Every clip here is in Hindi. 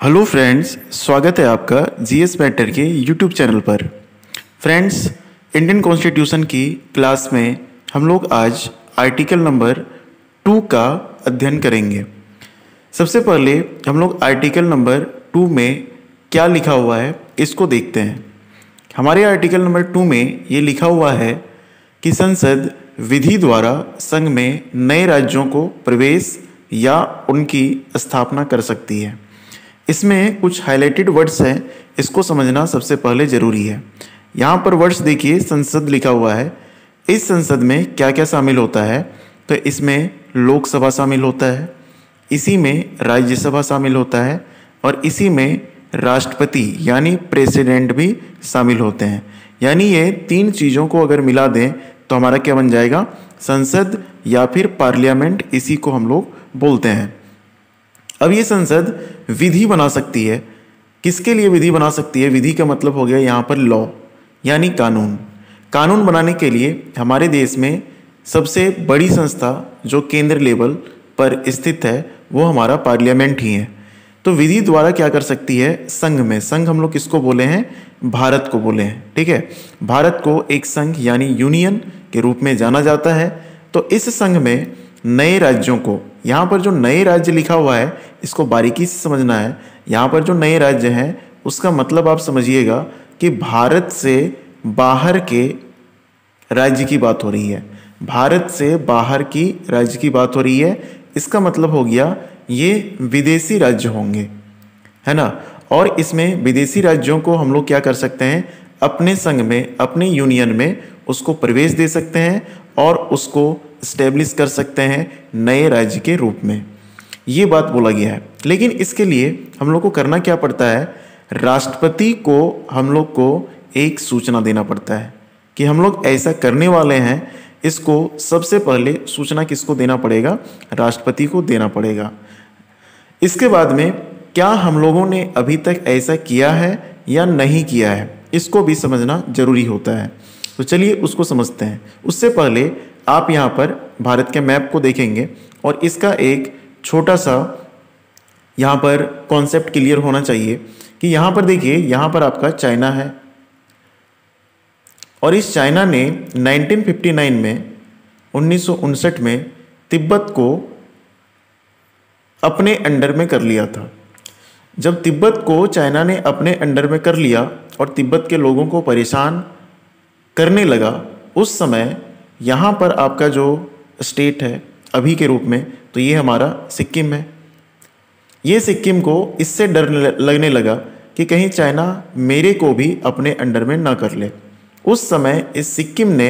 हेलो फ्रेंड्स, स्वागत है आपका जीएस मैटर के यूट्यूब चैनल पर। फ्रेंड्स, इंडियन कॉन्स्टिट्यूशन की क्लास में हम लोग आज आर्टिकल नंबर 2 का अध्ययन करेंगे। सबसे पहले हम लोग आर्टिकल नंबर 2 में क्या लिखा हुआ है इसको देखते हैं। हमारे आर्टिकल नंबर 2 में ये लिखा हुआ है कि संसद विधि द्वारा संघ में नए राज्यों को प्रवेश या उनकी स्थापना कर सकती है। इसमें कुछ हाइलाइटेड वर्ड्स हैं, इसको समझना सबसे पहले ज़रूरी है। यहाँ पर वर्ड्स देखिए, संसद लिखा हुआ है। इस संसद में क्या क्या शामिल होता है? तो इसमें लोकसभा शामिल होता है, इसी में राज्यसभा शामिल होता है और इसी में राष्ट्रपति यानी प्रेसिडेंट भी शामिल होते हैं। यानी ये तीन चीज़ों को अगर मिला दें तो हमारा क्या बन जाएगा? संसद या फिर पार्लियामेंट, इसी को हम लोग बोलते हैं। अब ये संसद विधि बना सकती है। किसके लिए विधि बना सकती है? विधि का मतलब हो गया यहाँ पर लॉ यानी कानून। कानून बनाने के लिए हमारे देश में सबसे बड़ी संस्था जो केंद्र लेवल पर स्थित है वो हमारा पार्लियामेंट ही है। तो विधि द्वारा क्या कर सकती है? संघ में, संघ हम लोग किसको बोले हैं? भारत को बोले हैं। ठीक है, भारत को एक संघ यानी यूनियन के रूप में जाना जाता है। तो इस संघ में नए राज्यों को, यहाँ पर जो नए राज्य लिखा हुआ है इसको बारीकी से समझना है। यहाँ पर जो नए राज्य हैं उसका मतलब आप समझिएगा कि भारत से बाहर के राज्य की बात हो रही है। भारत से बाहर की राज्य की बात हो रही है। इसका मतलब हो गया ये विदेशी राज्य होंगे, है ना। और इसमें विदेशी राज्यों को हम लोग क्या कर सकते हैं? अपने संघ में, अपने यूनियन में उसको प्रवेश दे सकते हैं और उसको इस्टेब्लिश कर सकते हैं नए राज्य के रूप में। ये बात बोला गया है। लेकिन इसके लिए हम लोग को करना क्या पड़ता है? राष्ट्रपति को हम लोग को एक सूचना देना पड़ता है कि हम लोग ऐसा करने वाले हैं। इसको सबसे पहले सूचना किसको देना पड़ेगा? राष्ट्रपति को देना पड़ेगा। इसके बाद में क्या हम लोगों ने अभी तक ऐसा किया है या नहीं किया है, इसको भी समझना जरूरी होता है। तो चलिए उसको समझते हैं। उससे पहले आप यहाँ पर भारत के मैप को देखेंगे और इसका एक छोटा सा यहाँ पर कॉन्सेप्ट क्लियर होना चाहिए कि यहाँ पर देखिए, यहाँ पर आपका चाइना है और इस चाइना ने 1959 में, 1959 में तिब्बत को अपने अंडर में कर लिया था। जब तिब्बत को चाइना ने अपने अंडर में कर लिया और तिब्बत के लोगों को परेशान करने लगा, उस समय यहाँ पर आपका जो स्टेट है अभी के रूप में, तो ये हमारा सिक्किम है। ये सिक्किम को इससे डर लगने लगा कि कहीं चाइना मेरे को भी अपने अंडर में ना कर ले। उस समय इस सिक्किम ने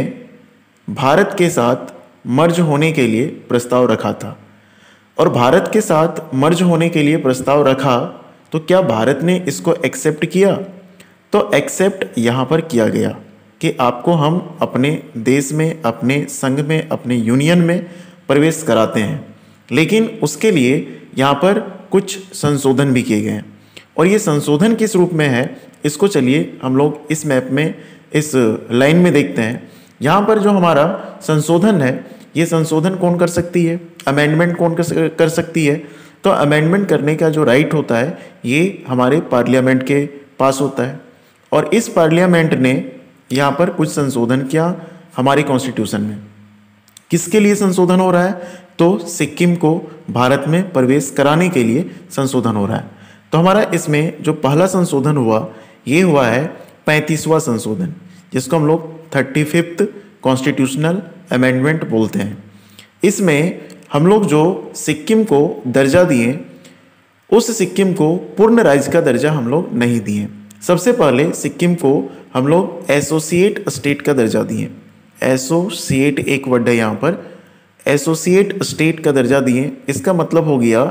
भारत के साथ मर्ज होने के लिए प्रस्ताव रखा था। और भारत के साथ मर्ज होने के लिए प्रस्ताव रखा तो क्या भारत ने इसको एक्सेप्ट किया? तो एक्सेप्ट यहाँ पर किया गया कि आपको हम अपने देश में, अपने संघ में, अपने यूनियन में प्रवेश कराते हैं। लेकिन उसके लिए यहाँ पर कुछ संशोधन भी किए गए हैं। और ये संशोधन किस रूप में है इसको चलिए हम लोग इस मैप में, इस लाइन में देखते हैं। यहाँ पर जो हमारा संशोधन है, ये संशोधन कौन कर सकती है? अमेंडमेंट कौन कर सकती है? तो अमेंडमेंट करने का जो राइट होता है ये हमारे पार्लियामेंट के पास होता है। और इस पार्लियामेंट ने यहाँ पर कुछ संशोधन किया हमारे कॉन्स्टिट्यूशन में। किसके लिए संशोधन हो रहा है? तो सिक्किम को भारत में प्रवेश कराने के लिए संशोधन हो रहा है। तो हमारा इसमें जो पहला संशोधन हुआ ये हुआ है 35वां संशोधन, जिसको हम लोग 35th कॉन्स्टिट्यूशनल अमेंडमेंट बोलते हैं। इसमें हम लोग जो सिक्किम को दर्जा दिए, उस सिक्किम को पूर्ण राज्य का दर्जा हम लोग नहीं दिए। सबसे पहले सिक्किम को हम लोग एसोसिएट स्टेट का दर्जा दिए। एसोसिएट एक वर्ड है यहाँ पर, एसोसिएट स्टेट का दर्जा दिए। इसका मतलब हो गया,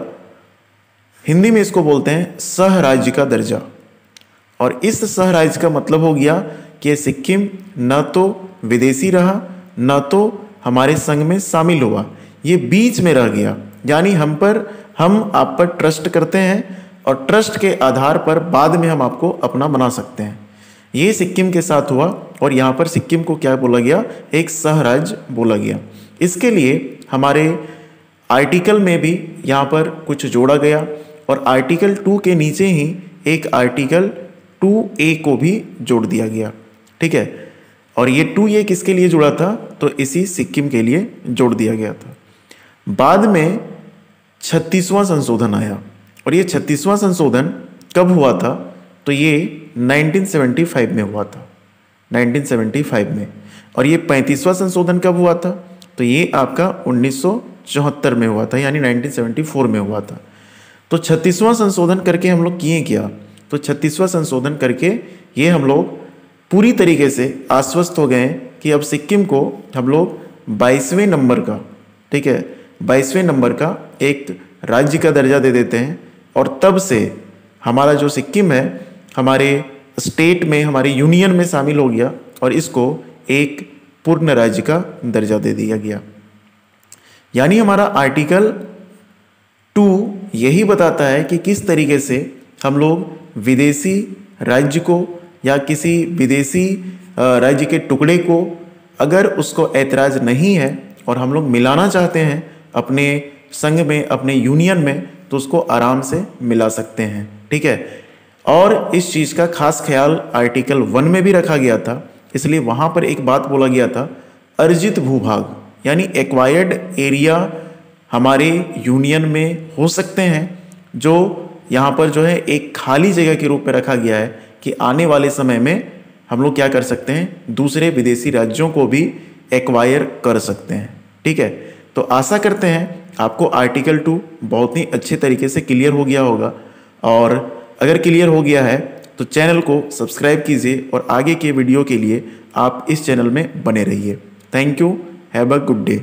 हिंदी में इसको बोलते हैं सह राज्य का दर्जा। और इस सह राज्य का मतलब हो गया कि सिक्किम न तो विदेशी रहा न तो हमारे संघ में शामिल हुआ, ये बीच में रह गया। यानी हम आप पर ट्रस्ट करते हैं और ट्रस्ट के आधार पर बाद में हम आपको अपना बना सकते हैं। ये सिक्किम के साथ हुआ और यहाँ पर सिक्किम को क्या बोला गया? एक सह राज्य बोला गया। इसके लिए हमारे आर्टिकल में भी यहाँ पर कुछ जोड़ा गया और आर्टिकल 2 के नीचे ही एक आर्टिकल 2A को भी जोड़ दिया गया। ठीक है, और ये 2A किसके लिए जुड़ा था? तो इसी सिक्किम के लिए जोड़ दिया गया था। बाद में 36वां संशोधन आया, और ये 36वां संशोधन कब हुआ था? तो ये 1975 में हुआ था, 1975 में। और ये 35वां संशोधन कब हुआ था? तो ये आपका 1974 में हुआ था, यानी 1974 में हुआ था। तो 36वां संशोधन करके हम लोग किए क्या? तो 36वां संशोधन करके ये हम लोग पूरी तरीके से आश्वस्त हो गए कि अब सिक्किम को हम लोग 22वें नंबर का, ठीक है, 22वें नंबर का एक राज्य का दर्जा दे देते हैं। और तब से हमारा जो सिक्किम है हमारे स्टेट में, हमारे यूनियन में शामिल हो गया और इसको एक पूर्ण राज्य का दर्जा दे दिया गया। यानी हमारा आर्टिकल 2 यही बताता है कि किस तरीके से हम लोग विदेशी राज्य को या किसी विदेशी राज्य के टुकड़े को अगर उसको ऐतराज़ नहीं है और हम लोग मिलाना चाहते हैं अपने संघ में, अपने यूनियन में, तो उसको आराम से मिला सकते हैं। ठीक है, और इस चीज़ का खास ख्याल आर्टिकल 1 में भी रखा गया था। इसलिए वहाँ पर एक बात बोला गया था, अर्जित भूभाग यानी एक्वायर्ड एरिया हमारे यूनियन में हो सकते हैं, जो यहाँ पर जो है एक खाली जगह के रूप में रखा गया है कि आने वाले समय में हम लोग क्या कर सकते हैं, दूसरे विदेशी राज्यों को भी एक्वायर कर सकते हैं। ठीक है, तो आशा करते हैं आपको आर्टिकल 2 बहुत ही अच्छे तरीके से क्लियर हो गया होगा। और अगर क्लियर हो गया है तो चैनल को सब्सक्राइब कीजिए और आगे के वीडियो के लिए आप इस चैनल में बने रहिए। Thank you, have a good day.